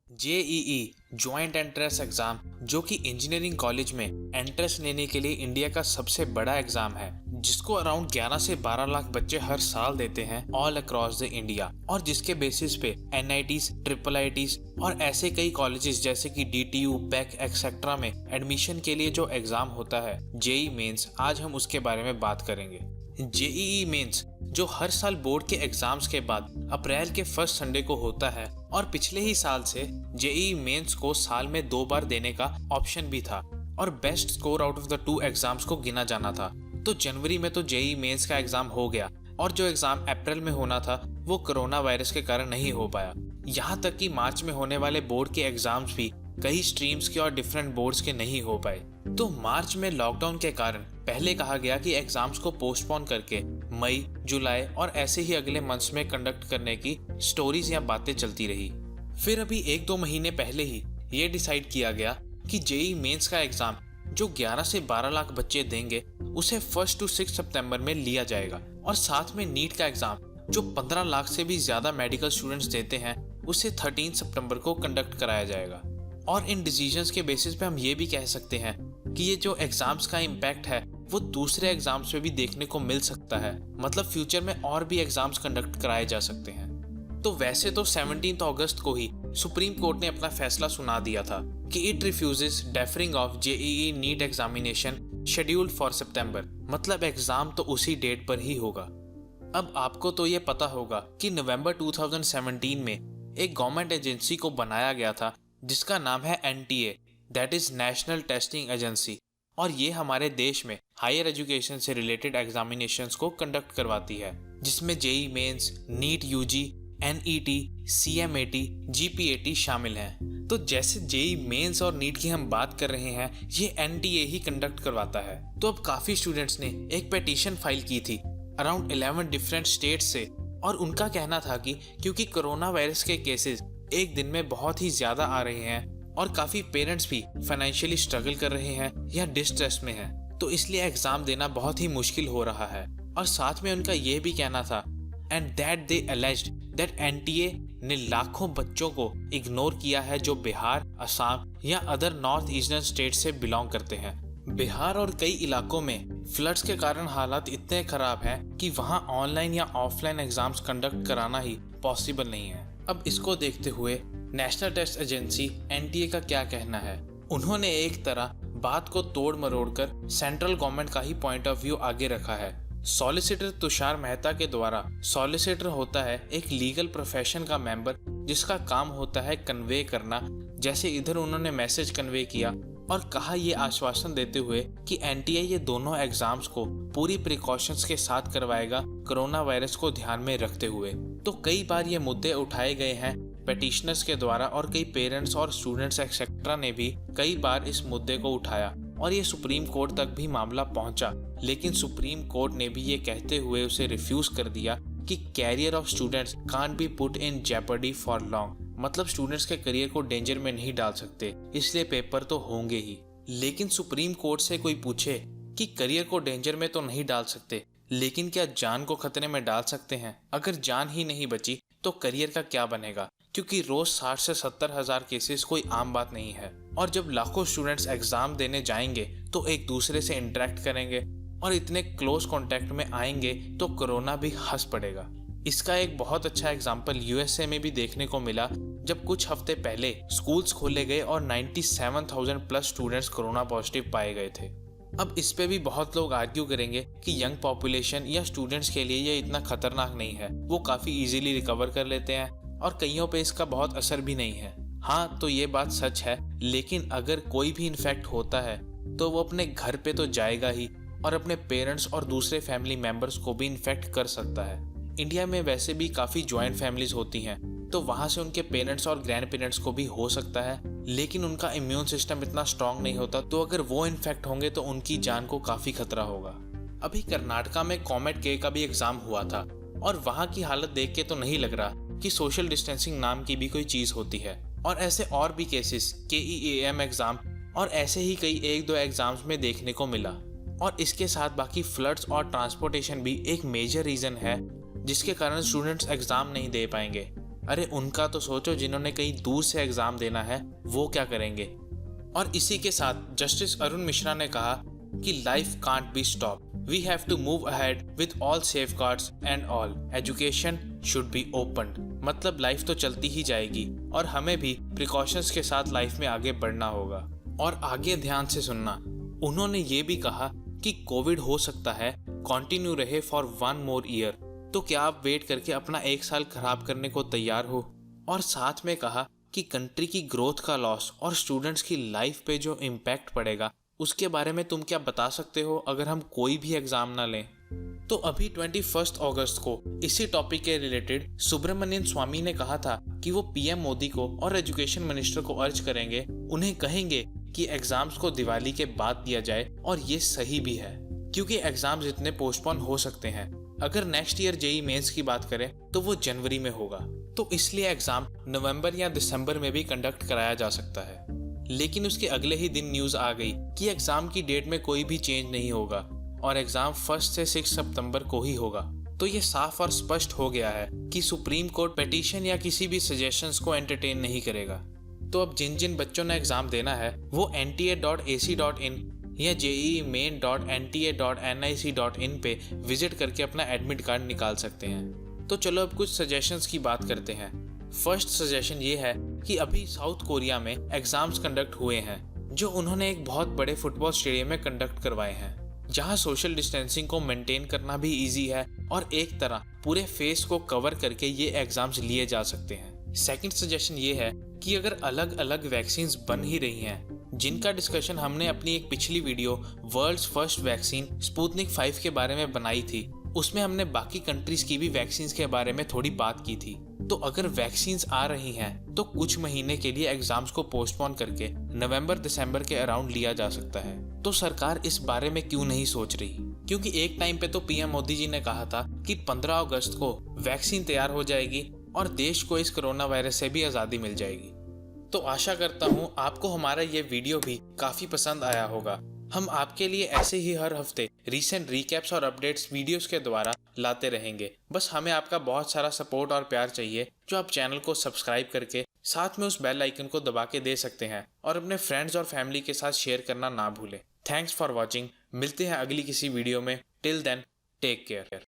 JEE joint entrance exam, जो कि engineering college में एंट्रेंस लेने के लिए इंडिया का सबसे बड़ा एग्जाम है, जिसको अराउंड 11 से 12 लाख बच्चे हर साल देते हैं ऑल अक्रॉस द इंडिया, और जिसके बेसिस पे एनआईटीज, ट्रिपल आईटीज और ऐसे कई कॉलेजेस जैसे कि डीटीयू, पैक एक्सेट्रा में एडमिशन के लिए जो एग्जाम होता है जेईई मेंस, आज हम उसके बारे में बात करेंगे। जेईई मेंस जो हर साल बोर्ड के एग्जाम्स के बाद अप्रैल के फर्स्ट संडे को होता है, और पिछले ही साल से जेईई मेंस को साल में 2 बार देने का ऑप्शन भी था और best score out of the 2 exams को गिना जाना था। तो जनवरी में तो जेईई मेंस का एग्जाम हो गया, और जो एग्जाम अप्रैल में होना था वो कोरोना वायरस के कारण नहीं हो पाया। यहाँ तक कि मार्च में होने वाले बोर्ड के एग्जाम्स भी कई स्ट्रीम्स के और डिफरेंट बोर्ड्स के नहीं हो पाए। तो मार्च में लॉकडाउन के कारण पहले कहा गया कि एग्जाम्स को पोस्टपोन करके मई, जुलाई और ऐसे ही अगले मंथ्स में कंडक्ट करने की स्टोरीज या बातें चलती रही। फिर अभी 1-2 महीने पहले ही ये डिसाइड किया गया कि जेईई मेंस का एग्जाम जो 11 से 12 लाख बच्चे देंगे उसे 1 to 6 सितंबर में लिया जाएगा, और साथ में नीट का एग्जाम जो 15 लाख से भी ज्यादा मेडिकल स्टूडेंट्स देते हैं उसे 13 सितंबर को कंडक्ट कराया जाएगा। और इन डिसीजंस के बेसिस पे हम ये भी कह सकते हैं कि ये जो एग्जाम्स का इम्पैक्ट है वो दूसरे एग्जाम्स पे भी देखने को मिल सकता है, मतलब फ्यूचर में और भी एग्जाम्स कंडक्ट कराए जा सकते हैं। तो वैसे तो 17 अगस्त को ही सुप्रीम कोर्ट ने अपना फैसला सुना दिया था कि it refuses deferring of JEE NEET examination scheduled for सितंबर, मतलब एग्जाम तो उसी डेट पर ही होगा। अब आपको तो ये पता होगा कि नवंबर 2017 में एक गवर्नमेंट एजेंसी को बनाया गया था जिसका नाम है NTA, that is national testing agency, और ये हमारे देश में हायर एजुकेशन से रिलेटेड एग्जामिनेशंस को कंडक्ट करवाती है, जिसमें JEE mains, NEET UG, NET, CMAT, GPAT शामिल हैं। तो जैसे जेईई मेंस और नीट की हम बात कर रहे हैं, ये एनटीए ही कंडक्ट करवाता है। तो अब काफी स्टूडेंट्स ने एक पिटीशन फाइल की थी अराउंड 11 डिफरेंट स्टेट्स से, और उनका कहना था कि क्योंकि कोरोना वायरस के केसेस एक दिन में बहुत ही ज्यादा आ रहे हैं और काफी पेरेंट्स भी फाइनेंशियली स्ट्रगल कर रहे हैं या डिस्ट्रेस में हैं, तो इसलिए एग्जाम देना बहुत ही मुश्किल हो रहा है। और साथ में उनका यह भी कहना था and that they alleged that NTA ने लाखों बच्चों को इग्नोर किया है जो बिहार, असम या अदर नॉर्थ ईस्टर्न स्टेट से बिलोंग करते हैं। बिहार और कई इलाकों में फ्लड्स के कारण हालात इतने खराब हैं कि वहां ऑनलाइन या ऑफलाइन एग्जाम्स कंडक्ट कराना ही पॉसिबल नहीं है। अब इसको देखते हुए नेशनल टेस्ट एजेंसी एनटीए का क्या कहना है? उन्होंने एक तरह बात को तोड़ मरोड़ कर सेंट्रल गवर्नमेंट का ही पॉइंट ऑफ व्यू आगे रखा है। सॉलिसिटर तुषार मेहता के द्वारा, सॉलिसिटर होता है एक लीगल प्रोफेशन का मेंबर जिसका काम होता है कन्वे करना, जैसे इधर उन्होंने मैसेज कन्वे किया और कहा ये आश्वासन देते हुए कि एनटीए ये दोनों एग्जाम्स को पूरी प्रिकॉशंस के साथ करवाएगा कोरोना वायरस को ध्यान में रखते हुए। तो कई बार ये मुद्दे उठाए गए हैं पेटिशनर्स के द्वारा, और कई पेरेंट्स और स्टूडेंट्स एक्सेट्रा ने भी कई बार इस मुद्दे को उठाया और ये सुप्रीम कोर्ट तक भी मामला पहुंचा, लेकिन सुप्रीम कोर्ट ने भी ये कहते हुए उसे रिफ्यूज कर दिया कि carrier of students can't be put in Jeopardy for long, मतलब स्टूडेंट्स के करियर को डेंजर में नहीं डाल सकते, इसलिए पेपर तो होंगे ही। लेकिन सुप्रीम कोर्ट से कोई पूछे कि करियर को डेंजर में तो नहीं डाल सकते, लेकिन क्या जान को खतरे में डाल सकते हैं? अगर जान ही नहीं बची तो करियर का क्या बनेगा? क्योंकि रोज 60 से 70 हजार केसेस कोई आम बात नहीं है, और जब लाखों स्टूडेंट्स एग्जाम देने जाएंगे तो एक दूसरे से इंटरेक्ट करेंगे और इतने क्लोज कांटेक्ट में आएंगे तो कोरोना भी हंस पड़ेगा। इसका एक बहुत अच्छा एग्जाम्पल यूएसए में भी देखने को मिला, जब कुछ हफ्ते पहले स्कूल्स खोले गए और 97,000 प्लस स्टूडेंट्स कोरोना पॉजिटिव पाए गए थे। अब इस पे भी बहुत लोग आर्ग्यू करेंगे कि यंग पॉपुलेशन या स्टूडेंट्स के लिए ये इतना खतरनाक नहीं है, वो काफी इजीली रिकवर कर लेते हैं और कईयों पे इसका बहुत असर भी नहीं है। हाँ, तो ये बात सच है, लेकिन अगर कोई भी इन्फेक्ट होता है तो वो अपने घर पे तो जाएगा ही, और अपने पेरेंट्स और दूसरे फैमिली मेंबर्स को भी इन्फेक्ट कर सकता है। इंडिया में वैसे भी काफ़ी जॉइंट फैमिलीज होती हैं, तो वहाँ से उनके पेरेंट्स और ग्रैंड पेरेंट्स को भी हो सकता है, लेकिन उनका इम्यून सिस्टम इतना स्ट्रांग नहीं होता, तो अगर वो इन्फेक्ट होंगे तो उनकी जान को काफ़ी खतरा होगा। अभी कर्नाटका में कॉमेट के का भी एग्जाम हुआ था, और वहाँ की हालत देख के तो नहीं लग रहा कि सोशल डिस्टेंसिंग नाम की भी कोई चीज़ होती है। और ऐसे और भी केसेस केईएएम एग्जाम और ऐसे ही कई 1-2 एग्जाम्स में देखने को मिला। और इसके साथ बाकी फ्लड्स और ट्रांसपोर्टेशन भी एक मेजर रीज़न है जिसके कारण स्टूडेंट्स एग्जाम नहीं दे पाएंगे। अरे उनका तो सोचो, जिन्होंने कहीं दूर से एग्जाम देना है वो क्या करेंगे। और इसी के साथ जस्टिस अरुण मिश्रा ने कहा कि life can't be stop, we have to move ahead with all safeguards and all, education should be opened. मतलब लाइफ तो चलती ही जाएगी और हमें भी प्रिकॉशंस के साथ लाइफ में आगे बढ़ना होगा। और आगे ध्यान से सुनना, उन्होंने ये भी कहा कि कोविड हो सकता है कंटिन्यू रहे फॉर 1 more year, तो क्या आप वेट करके अपना 1 साल खराब करने को तैयार हो। और साथ में कहा कि कंट्री की ग्रोथ का लॉस और स्टूडेंट्स की लाइफ पे जो इम्पैक्ट पड़ेगा उसके बारे में तुम क्या बता सकते हो अगर हम कोई भी एग्जाम ना लें। तो अभी 21 अगस्त को इसी टॉपिक के रिलेटेड सुब्रमण्यन स्वामी ने कहा था कि वो पीएम मोदी को और एजुकेशन मिनिस्टर को अर्ज करेंगे, उन्हें कहेंगे कि एग्जाम्स को दिवाली के बाद दिया जाए। और ये सही भी है क्योंकि एग्जाम्स इतने पोस्टपोन हो सकते हैं। अगर नेक्स्ट ईयर जेई मेंस की बात करें तो वो जनवरी में होगा, तो इसलिए एग्जाम नवंबर या दिसंबर में भी कंडक्ट कराया जा सकता है। लेकिन उसके अगले ही दिन न्यूज आ गई कि एग्जाम की डेट में कोई भी चेंज नहीं होगा और एग्जाम 1 से 6 सितंबर को ही होगा। तो ये साफ और स्पष्ट हो गया है कि सुप्रीम कोर्ट पिटीशन या किसी भी सजेशंस को एंटरटेन नहीं करेगा। तो अब जिन जिन बच्चों ने एग्जाम देना है वो nta.ac.in या jemain.nta.nic.in पे विजिट करके अपना एडमिट कार्ड निकाल सकते हैं। तो चलो अब कुछ सजेशंस की बात करते हैं। फर्स्ट सजेशन ये है कि अभी साउथ कोरिया में एग्जाम्स कंडक्ट हुए हैं जो उन्होंने एक बहुत बड़े फुटबॉल स्टेडियम में कंडक्ट करवाए हैं, जहां सोशल डिस्टेंसिंग को मेंटेन करना भी इजी है और एक तरह पूरे फेस को कवर करके ये एग्जाम्स लिए जा सकते हैं। सेकंड सजेशन ये है कि अगर अलग अलग वैक्सीन्स बन ही रही हैं, जिनका डिस्कशन हमने अपनी एक पिछली video world's first vaccine Sputnik 5 के बारे में बनाई थी, उसमें हमने बाकी कंट्रीज की भी वैक्सीन्स के बारे में थोड़ी बात की थी। तो अगर वैक्सीन्स आ रही हैं तो कुछ महीने के लिए एग्जाम्स को पोस्टपोन करके नवंबर दिसंबर के अराउंड लिया जा सकता है। तो सरकार इस बारे में क्यों नहीं सोच रही, क्योंकि एक टाइम पे तो पीएम मोदी जी ने कहा था कि 15 अगस्त को वैक्सीन तैयार हो जाएगी और देश को इस कोरोना वायरस से भी आज़ादी मिल जाएगी। तो आशा करता हूँ आपको हमारा ये वीडियो भी काफ़ी पसंद आया होगा। हम आपके लिए ऐसे ही हर हफ्ते रीसेंट रिकैप्स और अपडेट्स वीडियोस के द्वारा लाते रहेंगे। बस हमें आपका बहुत सारा सपोर्ट और प्यार चाहिए, जो आप चैनल को सब्सक्राइब करके साथ में उस बेल आइकन को दबा के दे सकते हैं और अपने फ्रेंड्स और फैमिली के साथ शेयर करना ना भूलें। Thanks for watching. मिलते हैं अगली किसी वीडियो में। Till then take care.